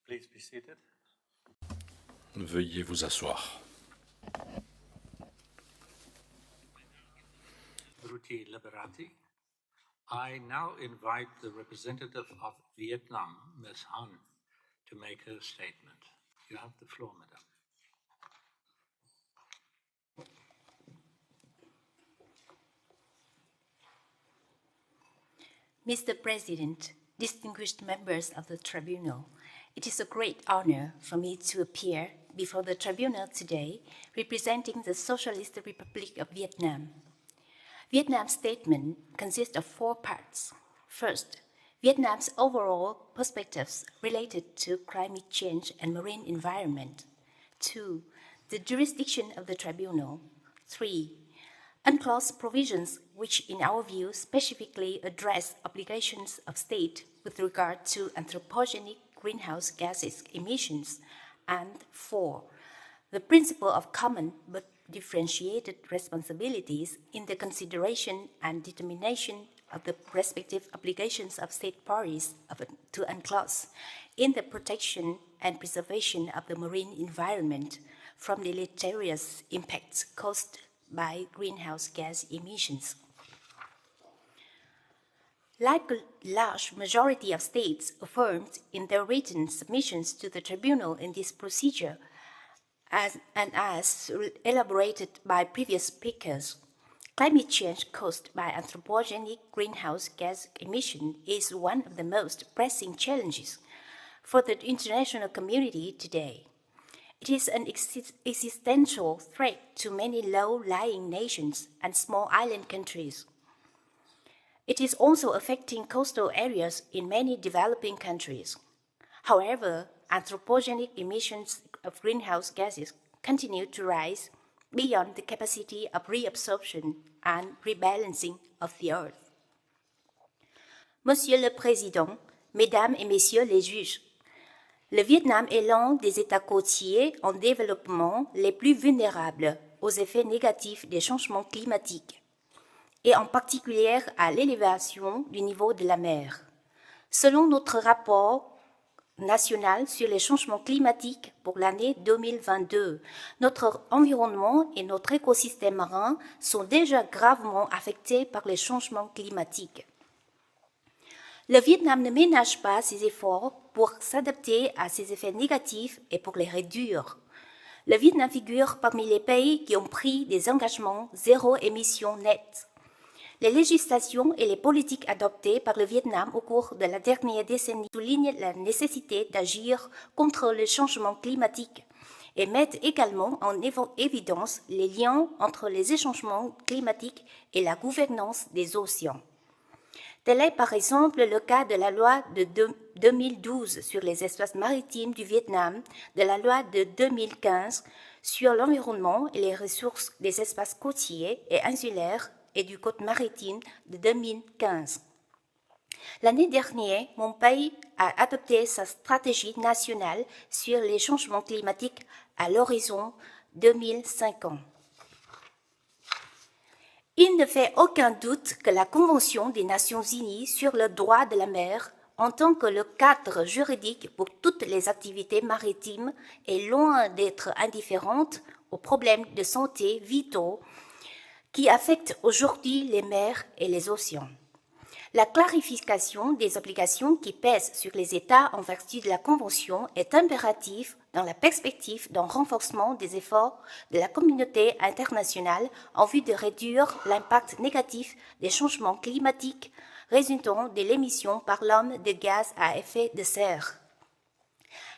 Please be seated. Veuillez vous asseoir. Ruti Liberati. I now invite the representative of Viet Nam, Ms. Hanh, to make her statement. You have the floor, madam. Mr. President, distinguished members of the Tribunal, it is a great honor for me to appear before the Tribunal today, representing the Socialist Republic of Vietnam. Vietnam's statement consists of 4 parts. First, Vietnam's overall perspectives related to climate change and marine environment. 2, the jurisdiction of the Tribunal. 3, UNCLOS provisions which, in our view, specifically address obligations of state with regard to anthropogenic greenhouse gases emissions. And 4, the principle of common but differentiated responsibilities in the consideration and determination of the respective obligations of state parties to UNCLOS in the protection and preservation of the marine environment from deleterious impacts caused by greenhouse gas emissions. Like a large majority of states affirmed in their written submissions to the Tribunal in this procedure, as elaborated by previous speakers, climate change caused by anthropogenic greenhouse gas emission is one of the most pressing challenges for the international community today. It is an existential threat to many low-lying nations and small island countries. It is also affecting coastal areas in many developing countries. However, anthropogenic emissions of greenhouse gases continue to rise beyond the capacity of reabsorption and rebalancing of the Earth. Monsieur le Président, Mesdames et Messieurs les juges, le Vietnam est l'un des États côtiers en développement les plus vulnérables aux effets négatifs des changements climatiques, et en particulier à l'élévation du niveau de la mer. Selon notre rapport national sur les changements climatiques pour l'année 2022, notre environnement et notre écosystème marin sont déjà gravement affectés par les changements climatiques. Le Vietnam ne ménage pas ses efforts pour s'adapter à ces effets négatifs et pour les réduire. Le Vietnam figure parmi les pays qui ont pris des engagements zéro émission nette. Les législations et les politiques adoptées par le Vietnam au cours de la dernière décennie soulignent la nécessité d'agir contre le changement climatique et mettent également en évidence les liens entre les échangements climatiques et la gouvernance des océans. Tel est par exemple le cas de la loi de 2012 sur les espaces maritimes du Vietnam, de la loi de 2015 sur l'environnement et les ressources des espaces côtiers et insulaires et du code maritime de 2015. L'année dernière, mon pays a adopté sa stratégie nationale sur les changements climatiques à l'horizon 2050. Il ne fait aucun doute que la Convention des Nations Unies sur le droit de la mer, en tant que le cadre juridique pour toutes les activités maritimes, est loin d'être indifférente aux problèmes de santé vitaux qui affectent aujourd'hui les mers et les océans. La clarification des obligations qui pèsent sur les États en vertu de la Convention est impérative dans la perspective d'un renforcement des efforts de la communauté internationale en vue de réduire l'impact négatif des changements climatiques résultant de l'émission par l'homme de gaz à effet de serre.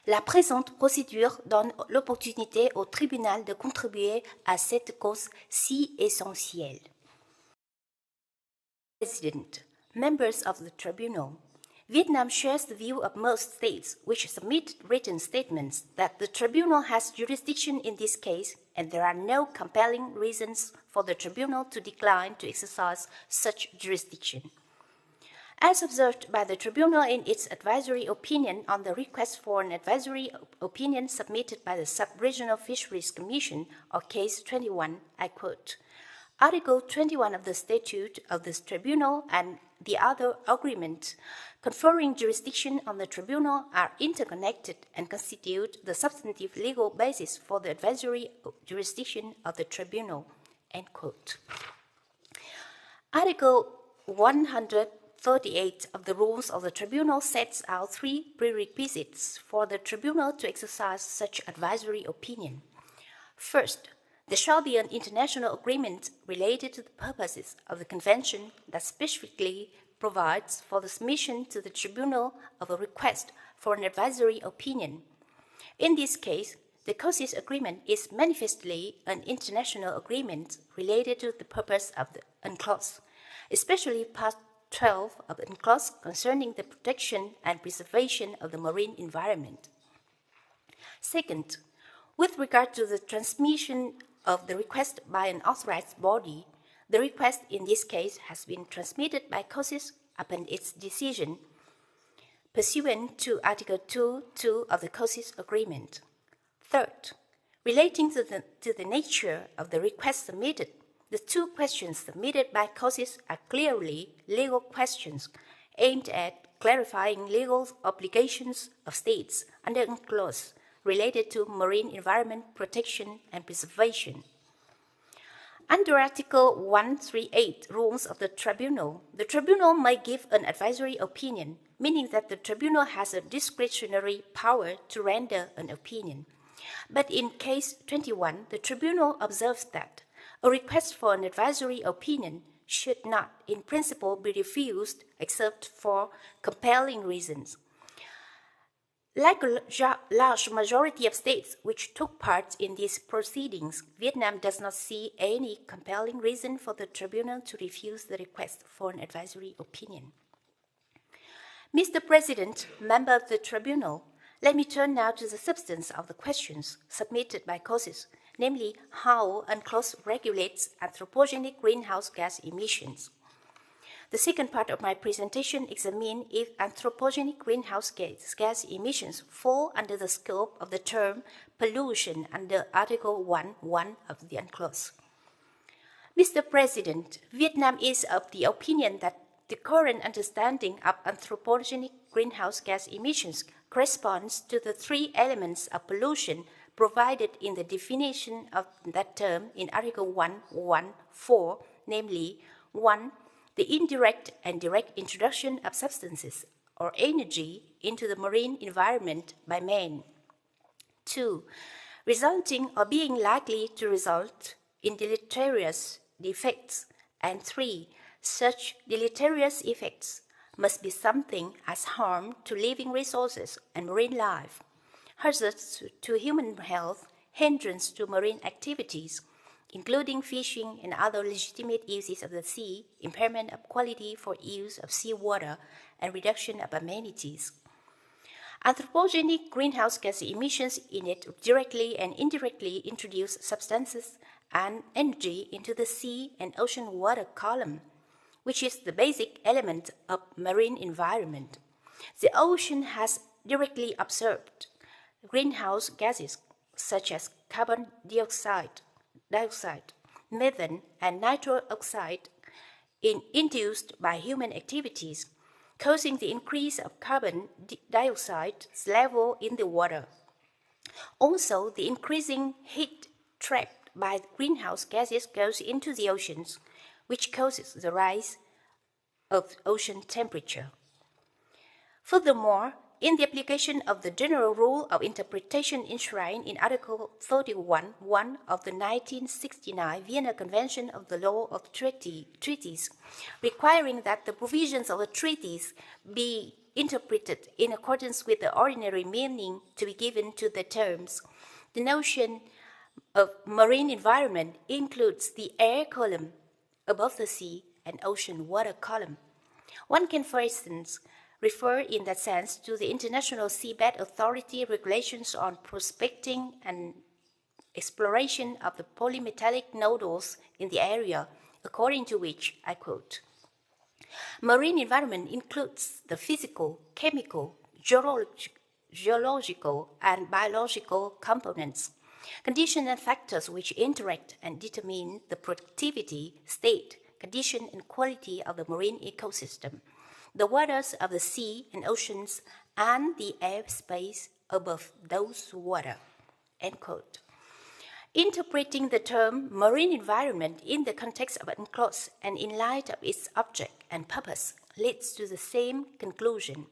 La présente procédure donne l'opportunité au tribunal de contribuer à cette cause si essentielle. President, members of the Tribunal, Vietnam shares the view of most states which submit written statements that the Tribunal has jurisdiction in this case and there are no compelling reasons for the Tribunal to decline to exercise such jurisdiction. As observed by the Tribunal in its advisory opinion on the request for an advisory opinion submitted by the Sub-Regional Fisheries Commission, or Case 21, I quote, Article 21 of the Statute of this Tribunal and the other agreements conferring jurisdiction on the tribunal are interconnected and constitute the substantive legal basis for the advisory jurisdiction of the tribunal." End quote. Article 138 of the rules of the tribunal sets out 3 prerequisites for the tribunal to exercise such advisory opinion. First, there shall be an international agreement related to the purposes of the convention that specifically provides for the submission to the tribunal of a request for an advisory opinion. In this case, the COSIS agreement is manifestly an international agreement related to the purpose of the UNCLOS, especially Part 12 of the UNCLOS concerning the protection and preservation of the marine environment. Second, with regard to the transmission of the request by an authorized body, the request in this case has been transmitted by COSIS upon its decision, pursuant to Article 2.2 of the COSIS agreement. Third, relating to the nature of the request submitted, the 2 questions submitted by COSIS are clearly legal questions aimed at clarifying legal obligations of states under UNCLOS related to marine environment protection and preservation. Under Article 138 rules of the tribunal may give an advisory opinion, meaning that the tribunal has a discretionary power to render an opinion. But in case 21, the tribunal observes that a request for an advisory opinion should not, in principle, be refused except for compelling reasons. Like a large majority of states which took part in these proceedings, Vietnam does not see any compelling reason for the tribunal to refuse the request for an advisory opinion. Mr. President, member of the tribunal, let me turn now to the substance of the questions submitted by COSIS, namely how UNCLOS regulates anthropogenic greenhouse gas emissions. The second part of my presentation examines if anthropogenic greenhouse gas emissions fall under the scope of the term pollution under Article 1.1 of the UNCLOS. Mr. President, Vietnam is of the opinion that the current understanding of anthropogenic greenhouse gas emissions corresponds to the 3 elements of pollution provided in the definition of that term in Article 1.1.4, namely 1. The indirect and direct introduction of substances or energy into the marine environment by man. 2. Resulting or being likely to result in deleterious effects. And 3. Such deleterious effects must be something as harm to living resources and marine life, hazards to human health, hindrance to marine activities, including fishing and other legitimate uses of the sea, impairment of quality for use of seawater, and reduction of amenities. Anthropogenic greenhouse gas emissions in it directly and indirectly introduce substances and energy into the sea and ocean water column, which is the basic element of marine environment. The ocean has directly absorbed greenhouse gases such as carbon dioxide, methane, and nitrous oxide induced by human activities, causing the increase of carbon dioxide's level in the water. Also, the increasing heat trapped by greenhouse gases goes into the oceans, which causes the rise of ocean temperature. Furthermore, in the application of the general rule of interpretation enshrined in Article 31.1 of the 1969 Vienna Convention of the Law of Treaties, requiring that the provisions of the treaties be interpreted in accordance with the ordinary meaning to be given to the terms, the notion of marine environment includes the air column above the sea and ocean water column. One can, for instance, refer in that sense to the International Seabed Authority regulations on prospecting and exploration of the polymetallic nodules in the area, according to which, I quote, "Marine environment includes the physical, chemical, geological, and biological components, conditions and factors which interact and determine the productivity, state, condition and quality of the marine ecosystem, the waters of the sea and oceans, and the airspace above those waters." End quote. Interpreting the term marine environment in the context of UNCLOS and in light of its object and purpose leads to the same conclusion.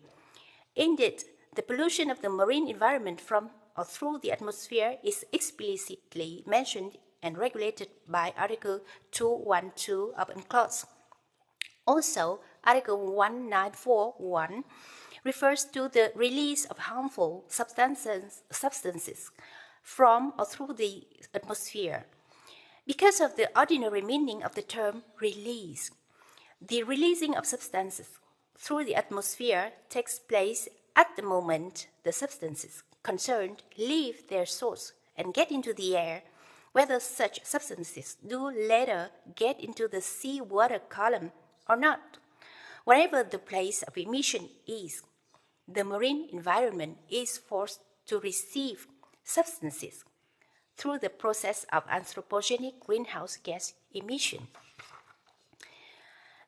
Indeed, the pollution of the marine environment from or through the atmosphere is explicitly mentioned and regulated by Article 212 of UNCLOS. Also, Article 1941 refers to the release of harmful substances from or through the atmosphere. Because of the ordinary meaning of the term release, the releasing of substances through the atmosphere takes place at the moment the substances concerned leave their source and get into the air, whether such substances do later get into the seawater column or not. Wherever the place of emission is, the marine environment is forced to receive substances through the process of anthropogenic greenhouse gas emission.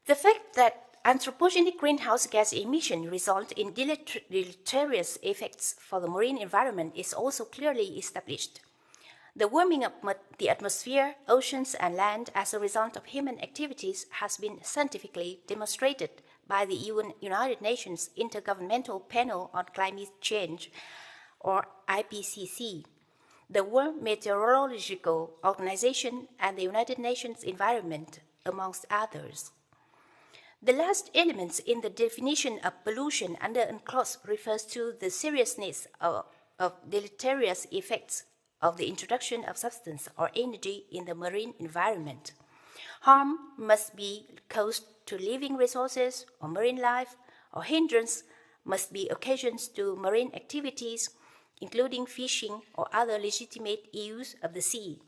The fact that anthropogenic greenhouse gas emission result in deleterious effects for the marine environment is also clearly established. The warming of the atmosphere, oceans, and land as a result of human activities has been scientifically demonstrated by the United Nations Intergovernmental Panel on Climate Change, or IPCC, the World Meteorological Organization, and the United Nations Environment, amongst others. The last element in the definition of pollution under UNCLOS refers to the seriousness of deleterious effects of the introduction of substance or energy in the marine environment. Harm must be caused to living resources or marine life, or hindrance must be occasions to marine activities, including fishing or other legitimate use of the sea.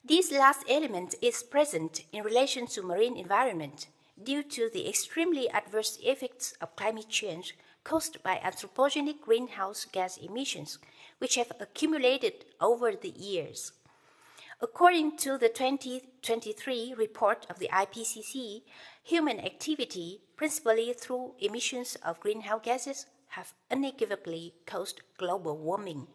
This last element is present in relation to marine environment due to the extremely adverse effects of climate change caused by anthropogenic greenhouse gas emissions, which have accumulated over the years. According to the 2023 report of the IPCC, human activity, principally through emissions of greenhouse gases, have unequivocally caused global warming.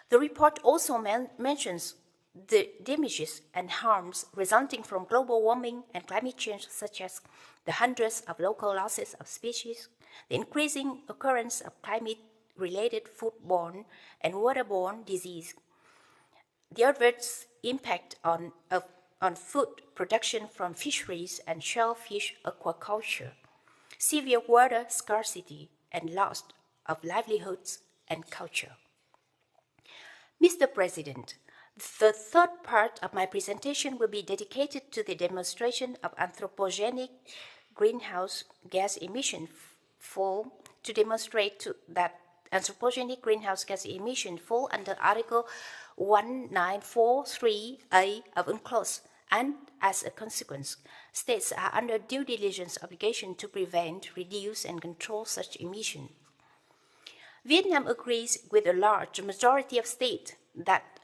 The report also mentions the damages and harms resulting from global warming and climate change, such as the hundreds of local losses of species, the increasing occurrence of climate-related foodborne and waterborne disease, the adverse impact on food production from fisheries and shellfish aquaculture, severe water scarcity, and loss of livelihoods and culture. Mr. President, the third part of my presentation will be dedicated to the demonstration of anthropogenic greenhouse gas emission to demonstrate that anthropogenic greenhouse gas emission fall under Article 1943A of UNCLOS, and as a consequence, states are under due diligence obligation to prevent, reduce, and control such emission. Vietnam agrees with a large majority of states that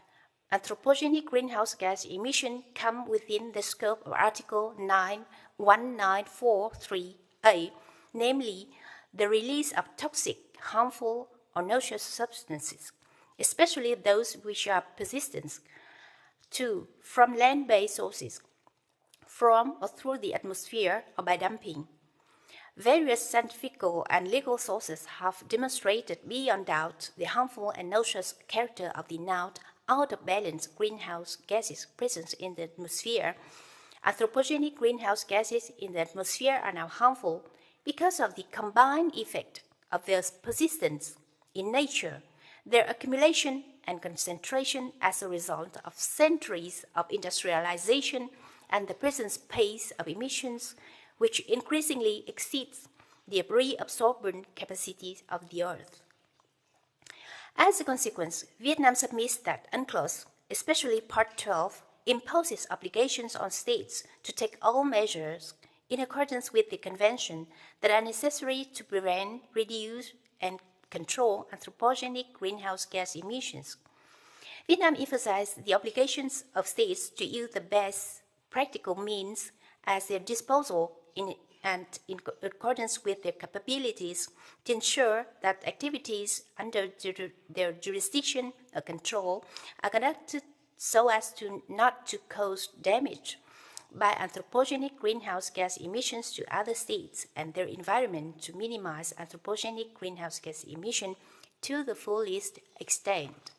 anthropogenic greenhouse gas emission come within the scope of Article 1943A, namely the release of toxic, harmful, or noxious substances, especially those which are persistent, from land-based sources, from or through the atmosphere, or by dumping. Various scientific and legal sources have demonstrated beyond doubt the harmful and noxious character of the now out-of-balance greenhouse gases present in the atmosphere. Anthropogenic greenhouse gases in the atmosphere are now harmful because of the combined effect of their persistence in nature, their accumulation and concentration as a result of centuries of industrialization, and the present pace of emissions, which increasingly exceeds the reabsorption capacities of the Earth. As a consequence, Vietnam submits that UNCLOS, especially Part 12, imposes obligations on states to take all measures in accordance with the Convention that are necessary to prevent, reduce, and control anthropogenic greenhouse gas emissions. Vietnam emphasized the obligations of states to use the best practical means at their disposal in accordance with their capabilities to ensure that activities under their jurisdiction or control are conducted so as to not to cause damage by anthropogenic greenhouse gas emissions to other states and their environment, to minimize anthropogenic greenhouse gas emission to the fullest extent.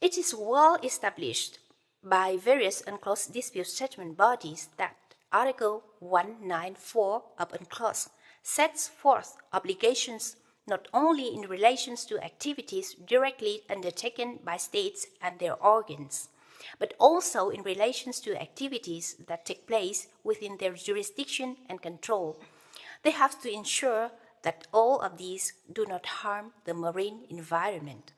It is well established by various UNCLOS dispute settlement bodies that Article 194 of UNCLOS sets forth obligations not only in relation to activities directly undertaken by states and their organs, but also in relation to activities that take place within their jurisdiction and control. They have to ensure that all of these do not harm the marine environment.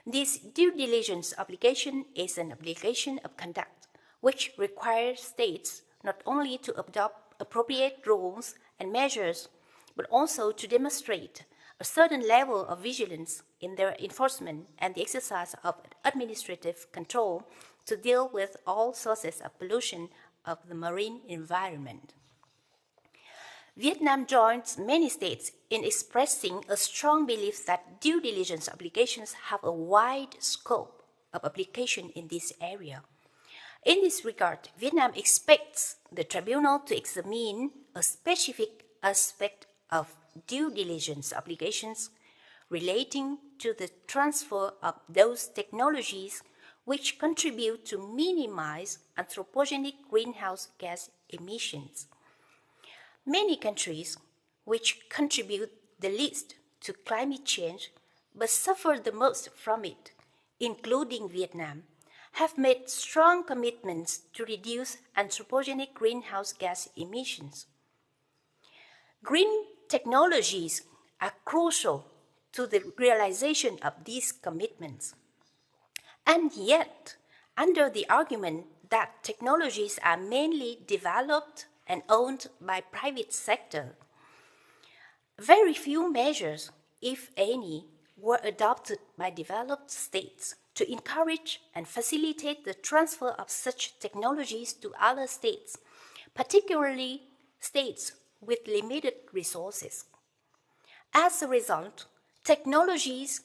This due diligence obligation is an obligation of conduct, which requires states not only to adopt appropriate rules and measures, but also to demonstrate a certain level of vigilance in their enforcement and the exercise of administrative control to deal with all sources of pollution of the marine environment. Vietnam joins many states in expressing a strong belief that due diligence obligations have a wide scope of application in this area. In this regard, Vietnam expects the Tribunal to examine a specific aspect of due diligence obligations relating to the transfer of those technologies which contribute to minimize anthropogenic greenhouse gas emissions. Many countries which contribute the least to climate change but suffer the most from it, including Vietnam, have made strong commitments to reduce anthropogenic greenhouse gas emissions. Green technologies are crucial to the realization of these commitments. And yet, under the argument that technologies are mainly developed and owned by private sector, very few measures, if any, were adopted by developed states to encourage and facilitate the transfer of such technologies to other states, particularly states with limited resources. As a result, technologies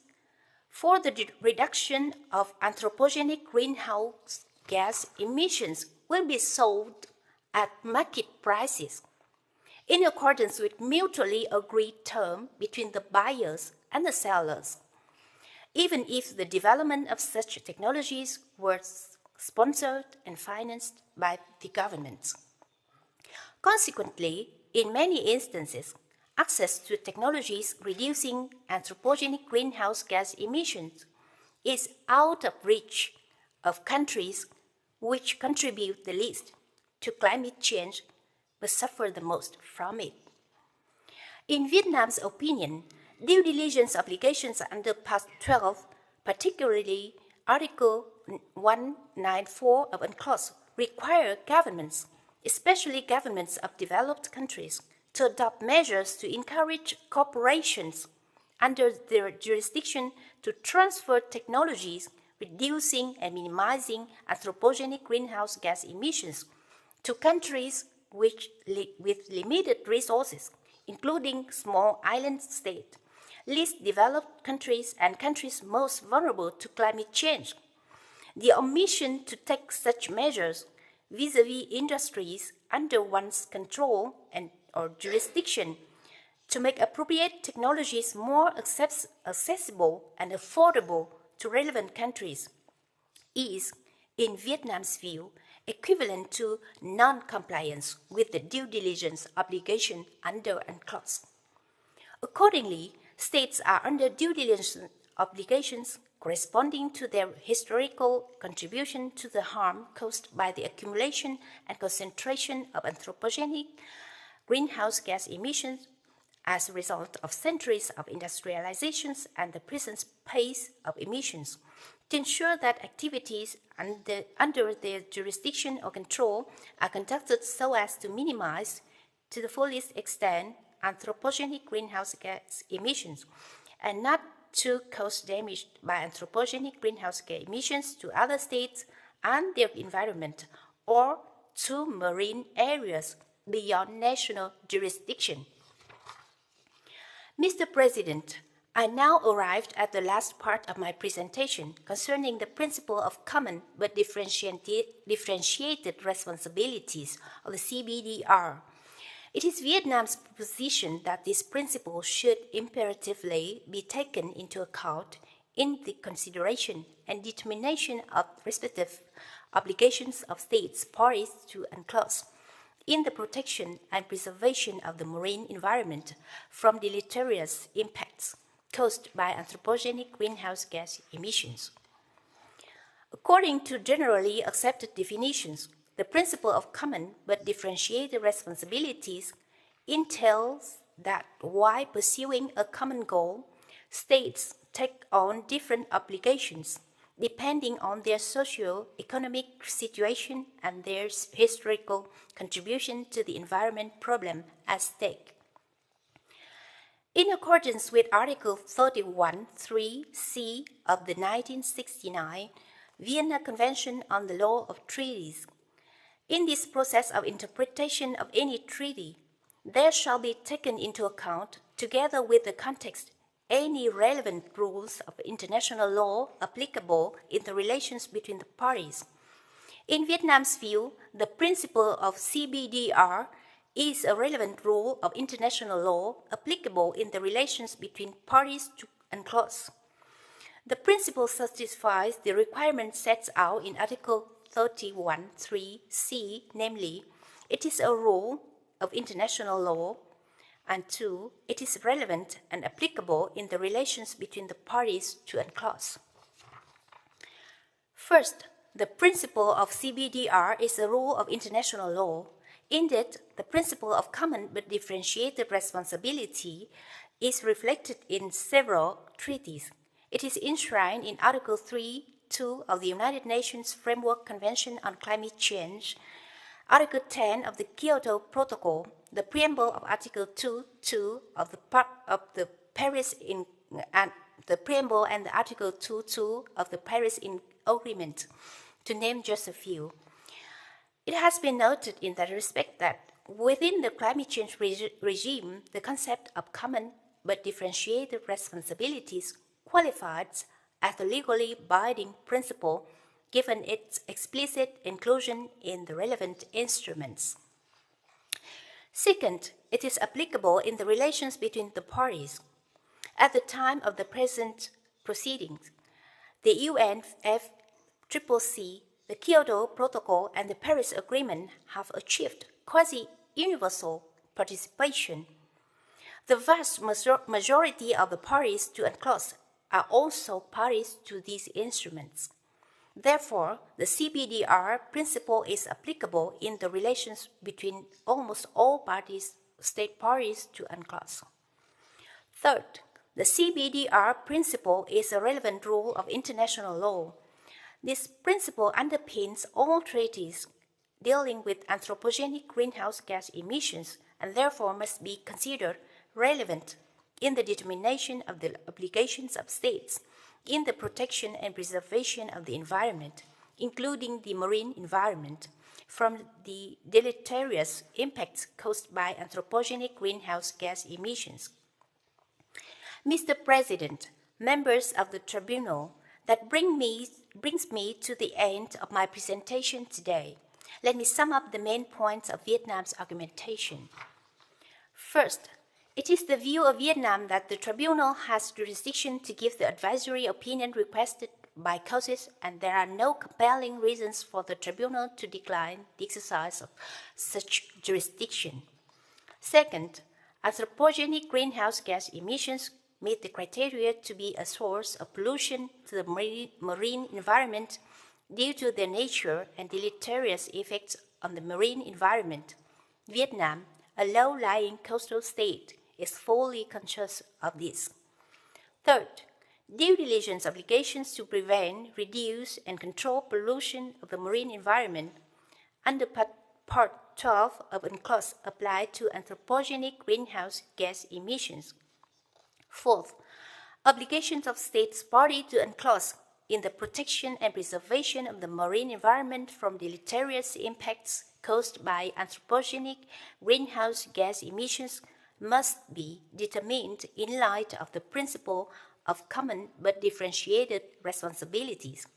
for the reduction of anthropogenic greenhouse gas emissions will be sold at market prices in accordance with mutually agreed terms between the buyers and the sellers, even if the development of such technologies was sponsored and financed by the governments. Consequently, in many instances, access to technologies reducing anthropogenic greenhouse gas emissions is out of reach of countries which contribute the least to climate change but suffer the most from it. In Vietnam's opinion, due diligence obligations under Part 12, particularly Article 194 of UNCLOS, require governments, especially governments of developed countries, to adopt measures to encourage corporations under their jurisdiction to transfer technologies reducing and minimizing anthropogenic greenhouse gas emissions to countries with limited resources, including small island states, least developed countries, and countries most vulnerable to climate change. The omission to take such measures vis-à-vis industries under one's control or jurisdiction to make appropriate technologies more accessible and affordable to relevant countries is, in Vietnam's view, equivalent to non-compliance with the due diligence obligation under UNCLOS. Accordingly, states are under due diligence obligations corresponding to their historical contribution to the harm caused by the accumulation and concentration of anthropogenic greenhouse gas emissions as a result of centuries of industrializations and the present pace of emissions, to ensure that activities under their jurisdiction or control are conducted so as to minimize, to the fullest extent, anthropogenic greenhouse gas emissions, and not to cause damage by anthropogenic greenhouse gas emissions to other states and their environment, or to marine areas beyond national jurisdiction. Mr. President, I now arrived at the last part of my presentation concerning the principle of common but differentiated responsibilities of the CBDR. It is Vietnam's position that this principle should imperatively be taken into account in the consideration and determination of respective obligations of states parties to UNCLOS in the protection and preservation of the marine environment from deleterious impacts caused by anthropogenic greenhouse gas emissions. According to generally accepted definitions, the principle of common but differentiated responsibilities entails that while pursuing a common goal, states take on different obligations depending on their socio-economic situation and their historical contribution to the environment problem at stake. In accordance with Article 31(3)(c) of the 1969 Vienna Convention on the Law of Treaties, in this process of interpretation of any treaty, there shall be taken into account, together with the context, any relevant rules of international law applicable in the relations between the parties. In Vietnam's view, the principle of CBDR is a relevant rule of international law applicable in the relations between parties to UNCLOS. The principle satisfies the requirement set out in Article 31(3)(c), namely, it is a rule of international law, and 2, it is relevant and applicable in the relations between the parties to UNCLOS. First, the principle of CBDR is a rule of international law. Indeed, the principle of common but differentiated responsibility is reflected in several treaties. It is enshrined in Article 3(2) of the United Nations Framework Convention on Climate Change, Article 10 of the Kyoto Protocol, the preamble of Article 2(2) of the Paris and the preamble and the Article 2(2) of the Paris Agreement, to name just a few. It has been noted in that respect that within the climate change regime, the concept of common but differentiated responsibilities qualifies as a legally binding principle given its explicit inclusion in the relevant instruments. Second, it is applicable in the relations between the parties. At the time of the present proceedings, the UNFCCC, the Kyoto Protocol, and the Paris Agreement have achieved quasi-universal participation. The vast majority of the parties to UNCLOS are also parties to these instruments. Therefore, the CBDR principle is applicable in the relations between almost all state parties to UNCLOS. Third, the CBDR principle is a relevant rule of international law. This principle underpins all treaties dealing with anthropogenic greenhouse gas emissions and therefore must be considered relevant in the determination of the obligations of states in the protection and preservation of the environment, including the marine environment, from the deleterious impacts caused by anthropogenic greenhouse gas emissions. Mr. President, members of the Tribunal, that brings me to the end of my presentation today. Let me sum up the main points of Vietnam's argumentation. First, it is the view of Vietnam that the Tribunal has jurisdiction to give the advisory opinion requested by COSIS, and there are no compelling reasons for the Tribunal to decline the exercise of such jurisdiction. Second, anthropogenic greenhouse gas emissions meet the criteria to be a source of pollution to the marine environment due to their nature and deleterious effects on the marine environment. Vietnam, a low-lying coastal state, is fully conscious of this. Third, due diligence obligations to prevent, reduce, and control pollution of the marine environment under Part 12 of UNCLOS apply to anthropogenic greenhouse gas emissions. Fourth, obligations of states party to UNCLOS in the protection and preservation of the marine environment from deleterious impacts caused by anthropogenic greenhouse gas emissions must be determined in light of the principle of common but differentiated responsibilities.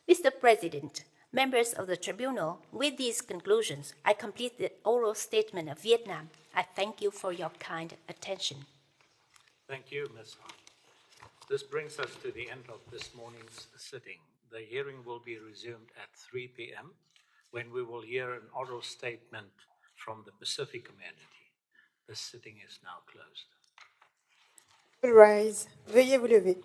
Mr. President, members of the Tribunal, with these conclusions, I complete the oral statement of Vietnam. I thank you for your kind attention. Thank you, Ms. Hanh. This brings us to the end of this morning's sitting. The hearing will be resumed at 3 p.m. when we will hear an oral statement from the Pacific community. The sitting is now closed. Rise. Veuillez vous lever.